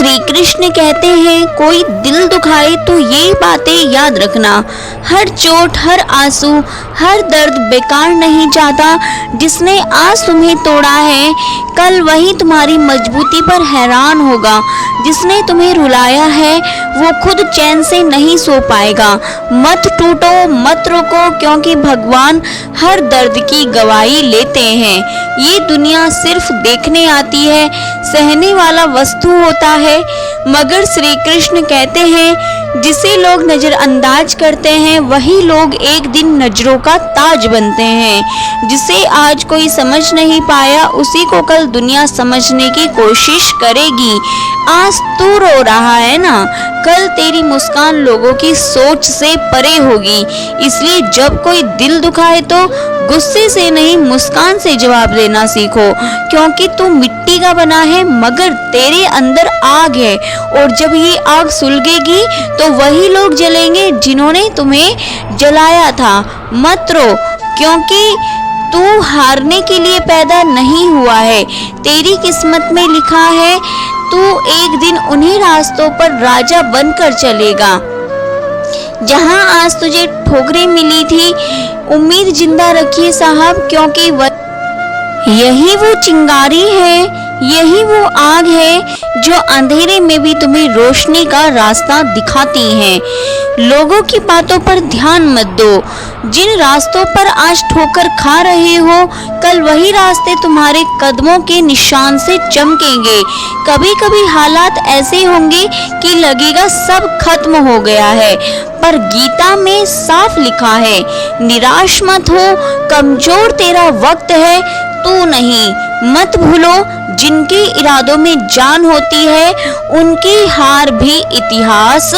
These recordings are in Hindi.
श्री कृष्ण कहते हैं, कोई दिल दुखाए तो ये बातें याद रखना, हर चोट, हर आंसू, हर दर्द बेकार नहीं जाता। जिसने आज तुम्हें तोड़ा है, कल वही तुम्हारी मजबूती पर हैरान होगा। जिसने तुम्हें रुलाया है, वो खुद चैन से नहीं सो पाएगा। मत टूटो, मत रुको, क्योंकि भगवान हर दर्द की गवाही लेते हैं। ये दुनिया सिर्फ देखने आती है, सहने वाला वस्तु होता है। मगर श्री कृष्ण कहते हैं, जिसे लोग नजरअंदाज करते हैं, वही लोग एक दिन नजरों का ताज बनते हैं। जिसे आज कोई समझ नहीं पाया, उसी को कल दुनिया समझने की कोशिश करेगी। आज तू रो रहा है ना, कल तेरी मुस्कान लोगों की सोच से परे होगी। इसलिए जब कोई दिल दुखाए तो गुस्से से नहीं, मुस्कान से जवाब देना सीखो, क्योंकि तू मिट्टी का बना है, मगर तेरे अंदर आग है। और जब ये आग सुलगेगी तो वही लोग जलेंगे जिन्होंने तुम्हें जलाया था। मत रो, क्योंकि तू हारने के लिए पैदा नहीं हुआ है। तेरी किस्मत में लिखा है, तू एक दिन उन्हीं रास्तों पर राजा बनकर चलेगा जहां आज तुझे ठोकरें मिली थी। उम्मीद जिंदा रखिए साहब, क्योंकि यही वो चिंगारी है, यही वो आग है जो अंधेरे में भी तुम्हें रोशनी का रास्ता दिखाती है। लोगों की बातों पर ध्यान मत दो। जिन रास्तों पर आज ठोकर खा रहे हो, कल वही रास्ते तुम्हारे कदमों के निशान से चमकेंगे। कभी कभी हालात ऐसे होंगे कि लगेगा सब खत्म हो गया है, पर गीता में साफ लिखा है, निराश मत हो, कमजोर तेरा वक्त है, तू नहीं। मत भूलो, जिनके इरादों में जान होती है, उनकी हार भी इतिहास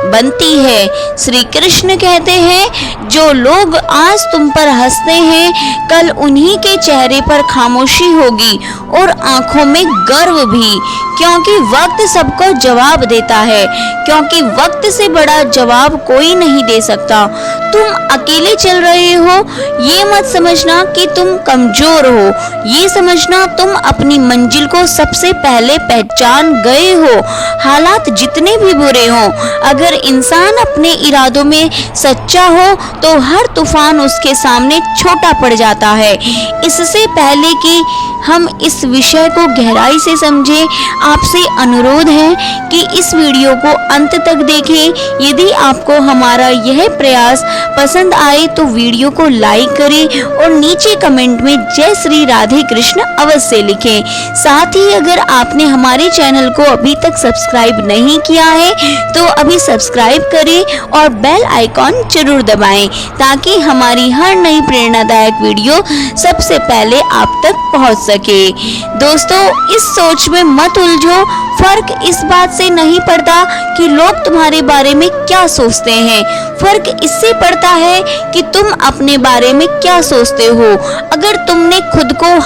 बनती है। श्री कृष्ण कहते हैं, जो लोग आज तुम पर हंसते हैं, कल उन्हीं के चेहरे पर खामोशी होगी और आंखों में गर्व भी, क्योंकि वक्त सबको जवाब देता है, क्योंकि वक्त से बड़ा जवाब कोई नहीं दे सकता। तुम अकेले चल रहे हो, ये मत समझना कि तुम कमजोर हो, ये समझना तुम अपनी मंजिल को सबसे पहले पहचान गए हो। हालात जितने भी बुरे हों, अगर इंसान अपने इरादों में सच्चा हो तो हर तूफान उसके सामने छोटा पड़ जाता है। इससे पहले कि हम इस विषय को गहराई से समझें, आपसे अनुरोध है कि इस वीडियो को अंत तक देखें। यदि आपको हमारा यह प्रयास पसंद आए तो वीडियो को लाइक करें और नीचे कमेंट में जय श्री राधे कृष्ण अवश्य लिखें। साथ ही अगर आपने हमारे चैनल को अभी तक सब्सक्राइब नहीं किया है तो अभी सब्सक्राइब करें और बेल आइकॉन जरूर दबाएं, ताकि हमारी हर नई प्रेरणादायक वीडियो सबसे पहले आप तक पहुंच सके। दोस्तों, इस सोच में मत उलझो। फर्क इस बात से नहीं पड़ता कि लोग तुम्हारे बारे में क्या सोचते हैं, फर्क इससे पड़ता है कि तुम अपने बारे में क्या सोचते हो। अगर तुमने खुद को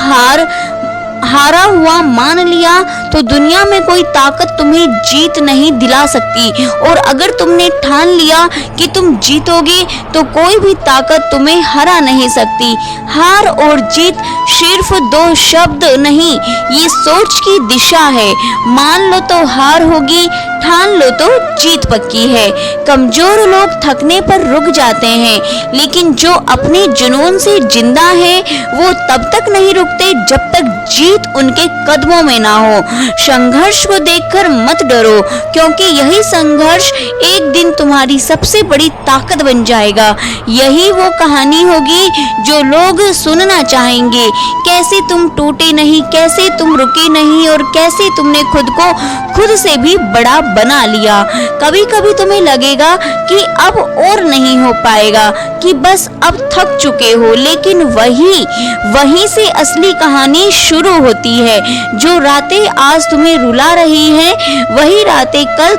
हारा हुआ मान लिया तो दुनिया में कोई ताकत तुम्हें जीत नहीं दिला सकती, और अगर तुमने ठान लिया कि तुम जीतोगे तो कोई भी ताकत तुम्हें हरा नहीं सकती। हार और जीत सिर्फ दो शब्द नहीं, ये सोच की दिशा है। मान लो तो हार होगी, ठान लो तो जीत पक्की है। कमजोर लोग थकने पर रुक जाते हैं, लेकिन जो अपने जुनून से जिंदा है वो तब तक नहीं रुकते जब तक जीत उनके कदमों में ना हो। संघर्ष को देखकर मत डरो, क्योंकि यही संघर्ष एक दिन तुम्हारी सबसे बड़ी ताकत बन जाएगा। यही वो कहानी होगी जो लोग सुनना चाहेंगे। कैसे तुम टूटे नहीं, कैसे तुम रुके नहीं, और कैसे तुमने खुद को खुद से भी बड़ा बना लिया। कभी कभी तुम्हें लगेगा कि अब और नहीं हो पाएगा, कि बस अब थक चुके हो, लेकिन वहीं से असली कहानी शुरू होती है। जो रातें आज तुम्हें रुला रही हैं, वही रातें कल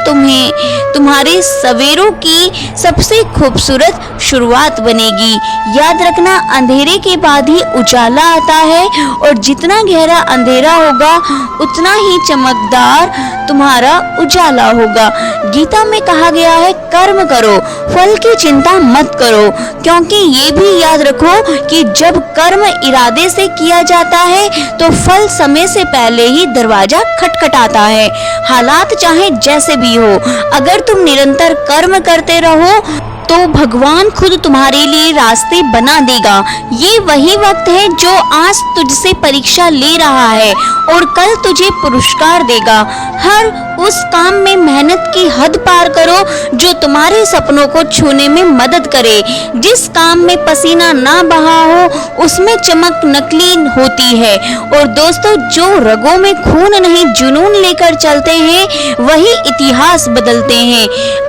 तुम्हारे सवेरों की सबसे खूबसूरत शुरुआत बनेगी। याद रखना, अंधेरे के बाद ही उजाला आता है, और जितना गहरा अंधेरा होगा उतना ही चमकदार तुम्हारा उजाला वाला होगा। गीता में कहा गया है कर्म करो, फल की चिंता मत करो, क्योंकि ये भी याद रखो कि जब कर्म इरादे से किया जाता है तो फल समय से पहले ही दरवाजा खटखटाता है। हालात चाहे जैसे भी हो, अगर तुम निरंतर कर्म करते रहो तो भगवान खुद तुम्हारे लिए रास्ते बना देगा। ये वही वक्त है जो आज तुझसे परीक्षा ले रहा है और कल तुझे पुरस्कार देगा। हर उस काम में मेहनत की हद पार करो जो तुम्हारे सपनों को छूने में मदद करे। जिस काम में पसीना ना बहा हो उसमें चमक नकली होती है। और दोस्तों, जो रगों में खून नहीं जुनून लेकर चलते हैं वही इतिहास बदलते हैं।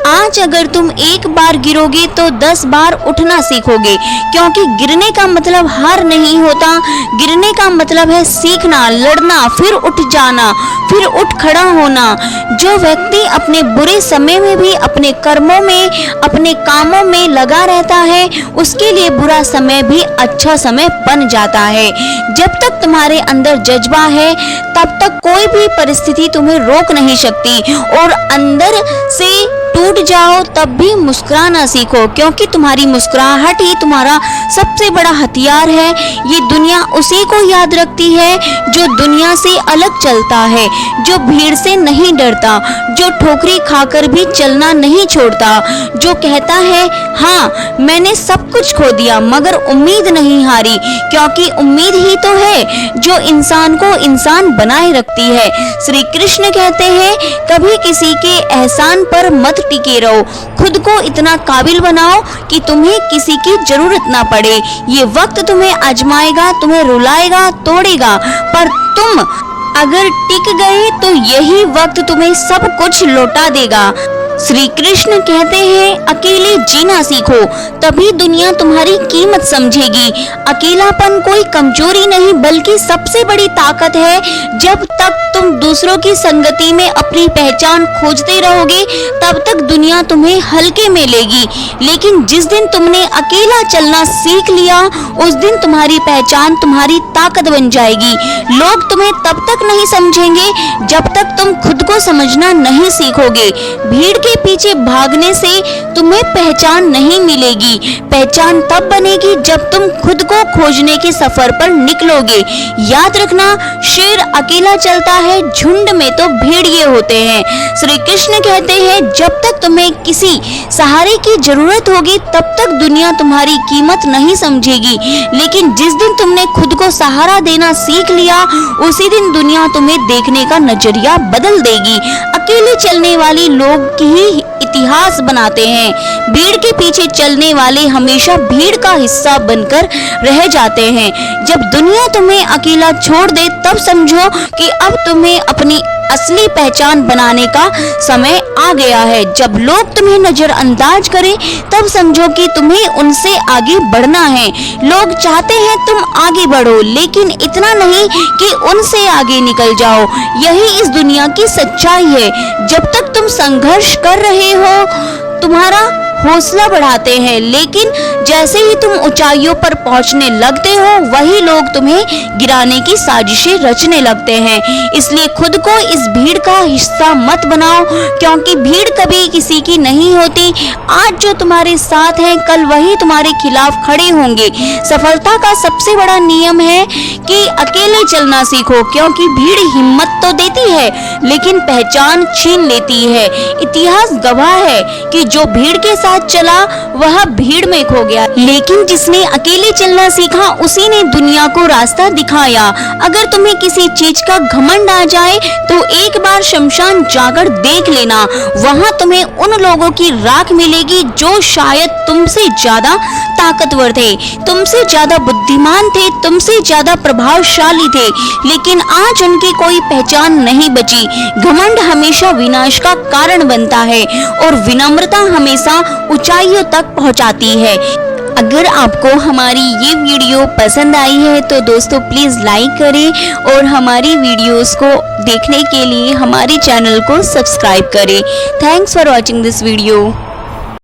आज अगर तुम एक बार गिरोगे तो 10 बार उठना सीखोगे, क्योंकि गिरने का मतलब हार नहीं होता। गिरने का मतलब है सीखना, लड़ना, फिर उठ जाना, फिर उठ खड़ा होना। जो व्यक्ति अपने बुरे समय में भी अपने कर्मों में, अपने कामों में लगा रहता है, उसके लिए बुरा समय भी अच्छा समय बन जाता है। जब तक तुम्हारे अंदर जज्बा है तब तक कोई भी परिस्थिति तुम्हें रोक नहीं सकती। और अंदर से टूट जाओ तब भी मुस्कुराना सीखो, क्योंकि तुम्हारी मुस्कुराहट ही तुम्हारा सबसे बड़ा हथियार है। ये दुनिया उसी को याद रखती है जो दुनिया से अलग चलता है, जो भीड़ से नहीं डरता, जो ठोकरी खाकर भी चलना नहीं छोड़ता, जो कहता है हाँ मैंने सब कुछ खो दिया मगर उम्मीद नहीं हारी, क्योंकि उम्मीद ही तो है जो इंसान को इंसान बनाए रखती है। श्री कृष्ण कहते हैं कभी किसी के एहसान पर मत टिके रहो, खुद को इतना काबिल बनाओ कि तुम्हें किसी की जरूरत ना पड़े। ये वक्त तुम्हें आजमाएगा, तुम्हें रुलाएगा, तोड़ेगा, पर तुम अगर टिक गए तो यही वक्त तुम्हें सब कुछ लौटा देगा। श्री कृष्ण कहते हैं अकेले जीना सीखो, तभी दुनिया तुम्हारी कीमत समझेगी। अकेलापन कोई कमजोरी नहीं बल्कि सबसे बड़ी ताकत है। जब तक तुम दूसरों की संगति में अपनी पहचान खोजते रहोगे तब तक दुनिया तुम्हें हल्के में लेगी, लेकिन जिस दिन तुमने अकेला चलना सीख लिया उस दिन तुम्हारी पहचान तुम्हारी ताकत बन जाएगी। लोग तुम्हें तब तक नहीं समझेंगे जब तक तुम खुद को समझना नहीं सीखोगे। भीड़ के पीछे भागने से तुम्हें पहचान नहीं मिलेगी। पहचान तब बनेगी जब तुम खुद को खोजने के सफर पर निकलोगे। याद रखना, शेर अकेला चलता है, झुंड में तो भेड़िए होते हैं। श्री कृष्ण कहते हैं जब तक तुम्हें किसी सहारे की जरूरत होगी तब तक दुनिया तुम्हारी कीमत नहीं समझेगी, लेकिन जिस दिन तुमने खुद को सहारा देना सीख लिया उसी दिन दुनिया तुम्हें देखने का नजरिया बदल देगी। अकेले चलने वाले लोग की ही इतिहास बनाते हैं। भीड़ के पीछे चलने वाले हमेशा भीड़ का हिस्सा बनकर रह जाते हैं। जब दुनिया तुम्हें अकेला छोड़ दे तब समझो कि अब तुम्हें अपनी असली पहचान बनाने का समय आ गया है। जब लोग तुम्हें नजरअंदाज करें तब समझो कि तुम्हें उनसे आगे बढ़ना है। लोग चाहते हैं तुम आगे बढ़ो, लेकिन इतना नहीं कि उनसे आगे निकल जाओ। यही इस दुनिया की सच्चाई है। जब तक तुम संघर्ष कर रहे हो तुम्हारा हौसला बढ़ाते हैं, लेकिन जैसे ही तुम ऊंचाइयों पर पहुंचने लगते हो वही लोग तुम्हें गिराने की साजिशें रचने लगते हैं। इसलिए खुद को इस भीड़ का हिस्सा मत बनाओ, क्योंकि भीड़ कभी किसी की नहीं होती। आज जो तुम्हारे साथ हैं कल वही तुम्हारे खिलाफ खड़े होंगे। सफलता का सबसे बड़ा नियम है कि अकेले चलना सीखो, क्योंकि भीड़ हिम्मत तो देती है लेकिन पहचान छीन लेती है। इतिहास गवाह है कि जो भीड़ के साथ चला वह भीड़ में खो गया, लेकिन जिसने अकेले चलना सीखा उसी ने दुनिया को रास्ता दिखाया। अगर तुम्हें किसी चीज का घमंड आ जाए तो एक बार शमशान जाकर देख लेना, वहां तुम्हें उन लोगों की राख मिलेगी जो शायद तुमसे ज्यादा ताकतवर थे, तुमसे ज्यादा बुद्धिमान थे, तुमसे ज्यादा प्रभावशाली थे, लेकिन आज उनकी कोई पहचान नहीं बची। घमंड हमेशा विनाश का कारण बनता है और विनम्रता हमेशा ऊंचाइयों तक पहुंचाती है। अगर आपको हमारी ये वीडियो पसंद आई है तो दोस्तों प्लीज़ लाइक करें और हमारी वीडियोस को देखने के लिए हमारे चैनल को सब्सक्राइब करें। Thanks for watching this video.